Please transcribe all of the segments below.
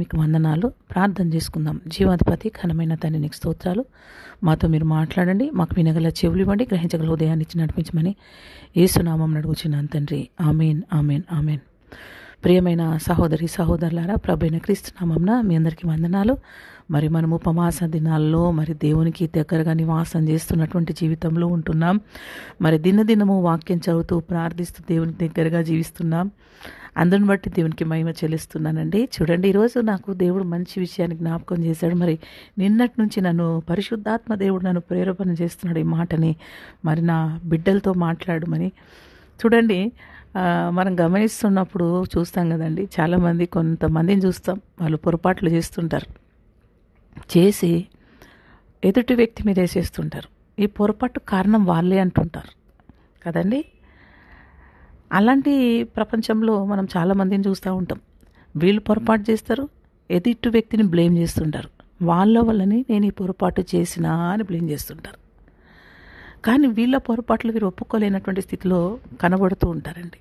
మీకు వందనాలు. ప్రార్థన చేసుకుందాం. జీవాధిపతి ఘనమైన తండ్రి నీకు స్తోత్రాలు. మాతో మీరు మాట్లాడండి. మాకు వినగల చెవులు ఇవ్వండి. గ్రహించగల హృదయాన్ని ఇచ్చి నడిపించమని యేసునామం అడుగుచున్నాను తండ్రి. ఆమేన్, ఆమేన్, ఆమేన్. ప్రియమైన సహోదరి సహోదరులారా, ప్రభువైన క్రీస్తు నామమున మీ అందరికీ వందనాలు. మరి మనం ఉపవాస దినాల్లో మరి దేవునికి దగ్గరగా నివాసం చేస్తున్నటువంటి జీవితంలో ఉంటున్నాం. మరి దినదినము వాక్యం చదువుతూ ప్రార్థిస్తూ దేవునికి దగ్గరగా జీవిస్తున్నాం. అందుని బట్టి దేవునికి మహిమ చెల్లిస్తున్నానండి. చూడండి, ఈరోజు నాకు దేవుడు మంచి విషయాన్ని జ్ఞాపకం చేశాడు. మరి నిన్నటి నుంచి నన్ను పరిశుద్ధాత్మ దేవుడు నన్ను ప్రేరేపణ చేస్తున్నాడు ఈ మాటని మరి నా బిడ్డలతో మాట్లాడమని. చూడండి, మనం గమనిస్తున్నప్పుడు చూస్తాం కదండి, చాలామంది కొంతమందిని చూస్తాం, వాళ్ళు పొరపాట్లు చేస్తుంటారు, చేసి ఎదుటి వ్యక్తి మీద వేసేస్తుంటారు. ఈ పొరపాటు కారణం వాళ్ళే అంటుంటారు కదండి. అలాంటి ప్రపంచంలో మనం చాలామందిని చూస్తూ ఉంటాం. వీళ్ళు పొరపాటు చేస్తారు, ఎదుటి వ్యక్తిని బ్లేమ్ చేస్తుంటారు. వాళ్ళ వల్లని నేను ఈ పొరపాటు చేసినా అని బ్లేమ్ చేస్తుంటారు. కానీ వీళ్ళ పొరపాట్లు వీరు ఒప్పుకోలేనటువంటి స్థితిలో కనబడుతూ ఉంటారండి.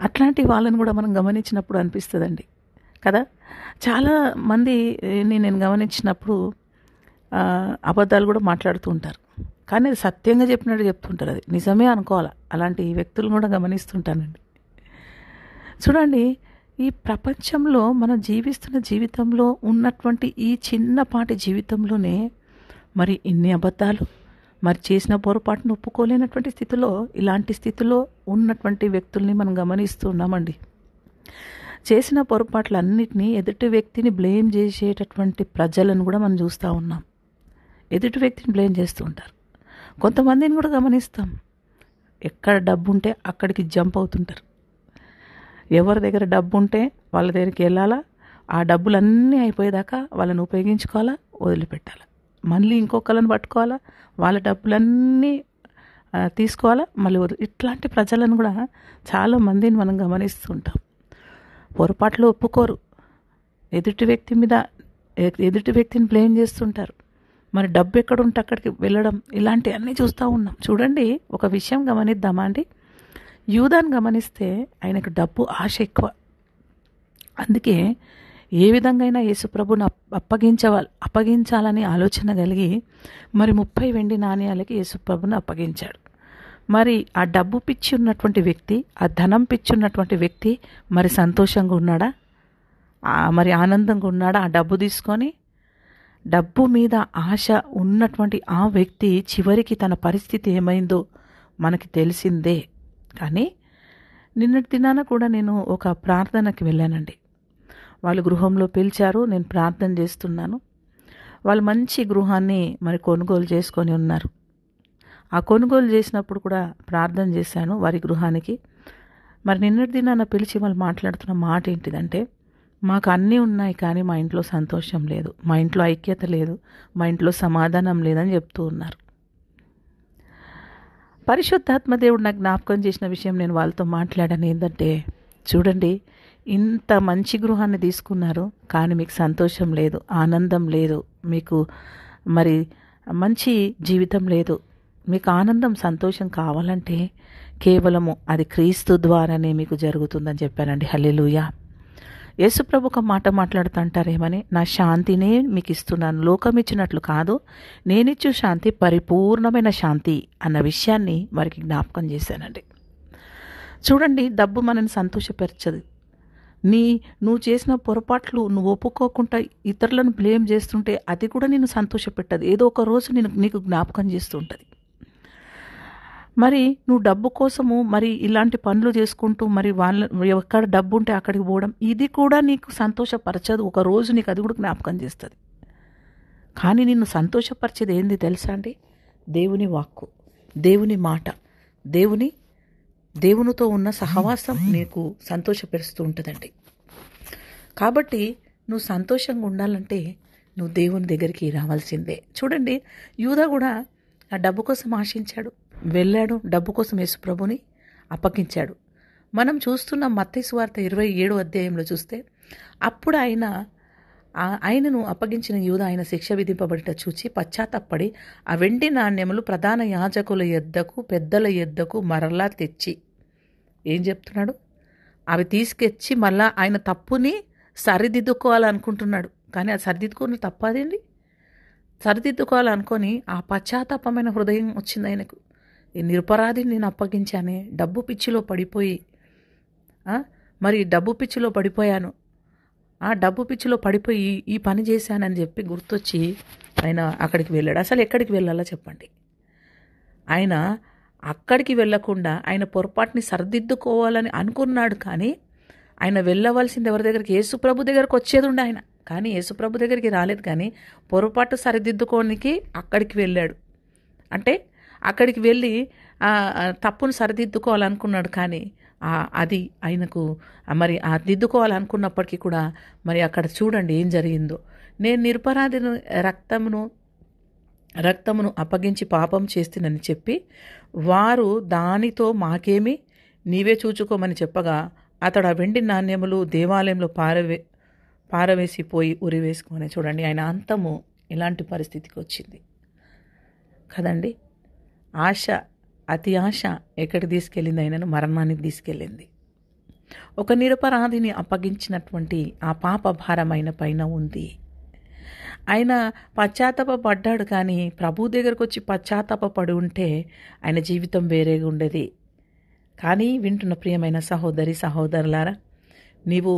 అట్లాంటి వాళ్ళని కూడా మనం గమనించినప్పుడు అనిపిస్తుందండి కదా. చాలా మంది నేను గమనించినప్పుడు అబద్ధాలు కూడా మాట్లాడుతూ ఉంటారు. కానీ అది సత్యంగా చెప్పినట్టు చెప్తుంటారు, అది నిజమే అనుకోవాలి. అలాంటి వ్యక్తులను కూడా గమనిస్తుంటానండి. చూడండి, ఈ ప్రపంచంలో మనం జీవిస్తున్న జీవితంలో ఉన్నటువంటి ఈ చిన్నపాటి జీవితంలోనే మరి ఇన్ని అబద్ధాలు, మరి చేసిన పొరపాటును ఒప్పుకోలేనటువంటి స్థితిలో, ఇలాంటి స్థితిలో ఉన్నటువంటి వ్యక్తుల్ని మనం గమనిస్తూ ఉన్నామండి. చేసిన పొరపాట్లన్నిటినీ ఎదుటి వ్యక్తిని బ్లేమ్ చేసేటటువంటి ప్రజలను కూడా మనం చూస్తూ ఉన్నాం. ఎదుటి వ్యక్తిని బ్లేమ్ చేస్తూ ఉంటారు. కొంతమందిని కూడా గమనిస్తాం, ఎక్కడ డబ్బు ఉంటే అక్కడికి జంప్ అవుతుంటారు. ఎవరి దగ్గర డబ్బు ఉంటే వాళ్ళ దగ్గరికి వెళ్ళాలా, ఆ డబ్బులన్నీ అయిపోయేదాకా వాళ్ళని ఉపయోగించుకోవాలా, వదిలిపెట్టాలా, మళ్ళీ ఇంకొకళ్ళని పట్టుకోవాలా, వాళ్ళ డబ్బులన్నీ తీసుకోవాలా, మళ్ళీ ఇట్లాంటి ప్రజలను కూడా చాలామందిని మనం గమనిస్తుంటాం. పొరపాట్లు ఒప్పుకోరు, ఎదుటి వ్యక్తిని బ్లేమ్ చేస్తుంటారు. మరి డబ్బు ఎక్కడ ఉంటే అక్కడికి వెళ్ళడం, ఇలాంటివన్నీ చూస్తూ ఉన్నాం. చూడండి, ఒక విషయం గమనిద్దామా అండి. యూదాను గమనిస్తే ఆయనకు డబ్బు ఆశ ఎక్కువ. అందుకే ఏ విధంగా అయినా యేసుప్రభుని అప్పగించాలని ఆలోచన కలిగి మరి 30 వెండి నాణ్యాలకి యేసుప్రభుని అప్పగించాడు. మరి ఆ డబ్బు పిచ్చి ఉన్నటువంటి వ్యక్తి, ఆ ధనం పిచ్చి ఉన్నటువంటి వ్యక్తి మరి సంతోషంగా ఉన్నాడా, మరి ఆనందంగా ఉన్నాడా? ఆ డబ్బు తీసుకొని డబ్బు మీద ఆశ ఉన్నటువంటి ఆ వ్యక్తి చివరికి తన పరిస్థితి ఏమైందో మనకి తెలిసిందే. కానీ నిన్నటి దినాన కూడా నేను ఒక ప్రార్థనకి వెళ్ళానండి. వాళ్ళు గృహంలో పిలిచారు, నేను ప్రార్థన చేస్తున్నాను. వాళ్ళు మంచి గృహాన్ని మరి కొనుగోలు చేసుకొని ఉన్నారు. ఆ కొనుగోలు చేసినప్పుడు కూడా ప్రార్థన చేశాను వారి గృహానికి. మరి నిన్నటి దినాన పిలిచి వాళ్ళు మాట్లాడుతున్న మాట ఏంటిదంటే, మాకు అన్నీ ఉన్నాయి కానీ మా ఇంట్లో సంతోషం లేదు, మా ఇంట్లో ఐక్యత లేదు, మా ఇంట్లో సమాధానం లేదని చెప్తూ ఉన్నారు. పరిశుద్ధాత్మ దేవుడు నాకు జ్ఞాపకం చేసిన విషయం నేను వాళ్ళతో మాట్లాడాను ఏంటంటే, చూడండి, ఇంత మంచి గృహాన్ని తీసుకున్నారు కానీ మీకు సంతోషం లేదు, ఆనందం లేదు, మీకు మరి మంచి జీవితం లేదు. మీకు ఆనందం సంతోషం కావాలంటే కేవలము అది క్రీస్తు ద్వారానే మీకు జరుగుతుందని చెప్పానండి. హల్లెలూయా. యేసుప్రభు ఒక మాట మాట్లాడుతుంటారేమని, నా శాంతినే మీకు ఇస్తున్నాను, లోకం ఇచ్చినట్లు కాదు, నేనిచ్చు శాంతి పరిపూర్ణమైన శాంతి అన్న విషయాన్ని వారికి జ్ఞాపకం చేశానండి. చూడండి, డబ్బు మనని సంతోషపరచదు. నువ్వు చేసిన పొరపాట్లు నువ్వు ఒప్పుకోకుండా ఇతరులను బ్లేమ్ చేస్తుంటే అది కూడా నేను సంతోషపెట్టదు. ఏదో ఒక రోజు నీకు జ్ఞాపకం చేస్తూ ఉంటుంది. మరి నువ్వు డబ్బు కోసము మరి ఇలాంటి పనులు చేసుకుంటూ మరి ఎక్కడ డబ్బు ఉంటే అక్కడికి పోవడం, ఇది కూడా నీకు సంతోషపరచదు. ఒక రోజు నీకు అది కూడా జ్ఞాపకం చేస్తుంది. కానీ నిన్ను సంతోషపరిచేది ఏంది తెలుసా అండి? దేవుని వాక్కు, దేవుని మాట, దేవునితో ఉన్న సహవాసం నీకు సంతోషపరుస్తూ ఉంటుందండి. కాబట్టి నువ్వు సంతోషంగా ఉండాలంటే నువ్వు దేవుని దగ్గరికి రావాల్సిందే. చూడండి, యూదా కూడా ఆ డబ్బు కోసం ఆశించాడు, వెళ్ళాడు, డబ్బు కోసం యేసుప్రభుని అప్పగించాడు. మనం చూస్తున్న మత్తయి సువార్త 27వ అధ్యాయంలో చూస్తే, అప్పుడు ఆయనను అప్పగించిన యూదా ఆయన శిక్ష విధింపబడిట చూచి పశ్చాత్తాపడి ఆ వెండి నాణ్యములు ప్రధాన యాజకుల యొద్దకు పెద్దల యొద్దకు మరలా తెచ్చి ఏం చెప్తున్నాడు? అవి తీసుకొచ్చి మళ్ళా ఆయన తప్పుని సరిదిద్దుకోవాలనుకుంటున్నాడు. కానీ అది సరిదిద్దుకుని తప్పదేంటి? సరిదిద్దుకోవాలనుకొని ఆ పశ్చాత్తాపమైన హృదయం వచ్చింది ఆయనకు. ఈ నిరపరాధిని నేను అప్పగించానే, డబ్బు పిచ్చిలో పడిపోయి మరి డబ్బు పిచ్చిలో పడిపోయాను, ఆ డబ్బు పిచ్చిలో పడిపోయి ఈ పని చేశానని చెప్పి గుర్తొచ్చి ఆయన అక్కడికి వెళ్ళాడు. అసలు ఎక్కడికి వెళ్ళాలో చెప్పండి? ఆయన అక్కడికి వెళ్ళకుండా ఆయన పొరపాటుని సరిదిద్దుకోవాలని అనుకున్నాడు. కానీ ఆయన వెళ్ళవలసింది ఎవరి దగ్గరికి? యేసుప్రభు దగ్గరకు వచ్చేది ఉండే ఆయన. కానీ యేసుప్రభు దగ్గరికి రాలేదు. కానీ పొరపాటు సరిదిద్దుకోనికి అక్కడికి వెళ్ళాడు. అంటే అక్కడికి వెళ్ళి తప్పును సరిదిద్దుకోవాలనుకున్నాడు. కానీ అది ఆయనకు మరి ఆ దిద్దుకోవాలనుకున్నప్పటికీ కూడా మరి అక్కడ చూడండి ఏం జరిగిందో. నేను నిరపరాధిని రక్తమును అప్పగించి పాపం చేస్తునని చెప్పి వారు దానితో మాకేమి, నీవే చూచుకోమని చెప్పగా అతడు ఆ వెండి నాణ్యములు దేవాలయంలో పారవేసిపోయి ఉరివేసుకొని. చూడండి ఆయన అంతము ఇలాంటి పరిస్థితికి వచ్చింది కదండి. అతి ఆశ ఎక్కడికి తీసుకెళ్ళింది? ఆయనను మరణానికి తీసుకెళ్ళింది. ఒక నిరపరాధిని అప్పగించినటువంటి ఆ పాప భారం ఆయన పైన ఉంది. ఆయన పశ్చాత్తాపడ్డాడు. కానీ ప్రభు దగ్గరకు వచ్చి పశ్చాత్తాపడి ఉంటే ఆయన జీవితం వేరేగా ఉండేది. కానీ వింటున్న ప్రియమైన సహోదరులారా, నీవు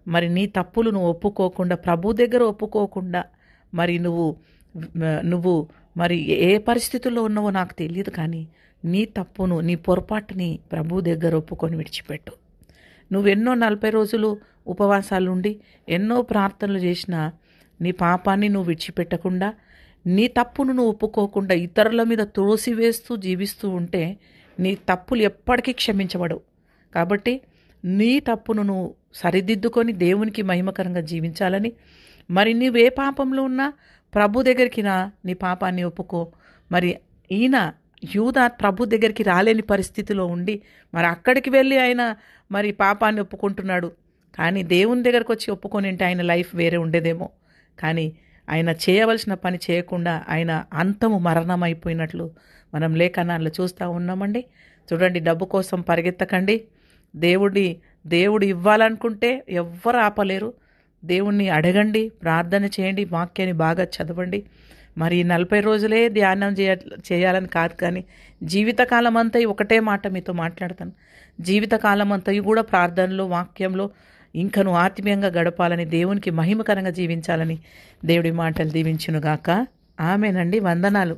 మరి నీ తప్పులు నువ్వు ఒప్పుకోకుండా, ప్రభు దగ్గర ఒప్పుకోకుండా, మరి నువ్వు మరి ఏ పరిస్థితుల్లో ఉన్నావో నాకు తెలియదు. కానీ నీ తప్పును, నీ పొరపాటుని ప్రభు దగ్గర ఒప్పుకొని విడిచిపెట్టు. నువ్వెన్నో 40 రోజులు ఉపవాసాలుండి ఎన్నో ప్రార్థనలు చేసినా నీ పాపాన్ని నువ్వు విడిచిపెట్టకుండా, నీ తప్పును నువ్వు ఒప్పుకోకుండా ఇతరుల మీద త్రోసివేస్తూ జీవిస్తూ ఉంటే నీ తప్పులు ఎప్పటికీ క్షమించబడవు. కాబట్టి నీ తప్పును నువ్వు సరిదిద్దుకొని దేవునికి మహిమకరంగా జీవించాలని, మరి నువ్వే పాపంలో ఉన్నా ప్రభు దగ్గరికి రా, నీ పాపాన్ని ఒప్పుకో. మరి ఈయన యూదా ప్రభు దగ్గరికి రాలేని పరిస్థితిలో ఉండి మరి అక్కడికి వెళ్ళి ఆయన మరి పాపాన్ని ఒప్పుకుంటున్నాడు. కానీ దేవుని దగ్గరకు వచ్చి ఒప్పుకొని ఉంటే ఆయన లైఫ్ వేరే ఉండేదేమో. కానీ ఆయన చేయవలసిన పని చేయకుండా ఆయన అంతము మరణం అయిపోయినట్లు మనం లేఖనాల్లో చూస్తూ ఉన్నామండి. చూడండి, డబ్బు కోసం పరిగెత్తకండి. దేవుడు ఇవ్వాలనుకుంటే ఎవ్వరు ఆపలేరు. దేవుణ్ణి అడగండి, ప్రార్థన చేయండి, వాక్యాన్ని బాగా చదవండి. మరి 40 రోజులే ధ్యానం చేయాలని కాదు, కానీ జీవితకాలం అంతా ఒకటే మాట మీతో మాట్లాడతాను. జీవితకాలం అంతా కూడా ప్రార్థనలో, వాక్యంలో ఇంకను ఆత్మీయంగా గడపాలని, దేవునికి మహిమకరంగా జీవించాలని దేవుడి మాటలు దీవించునుగాక. ఆమేనండి. వందనాలు.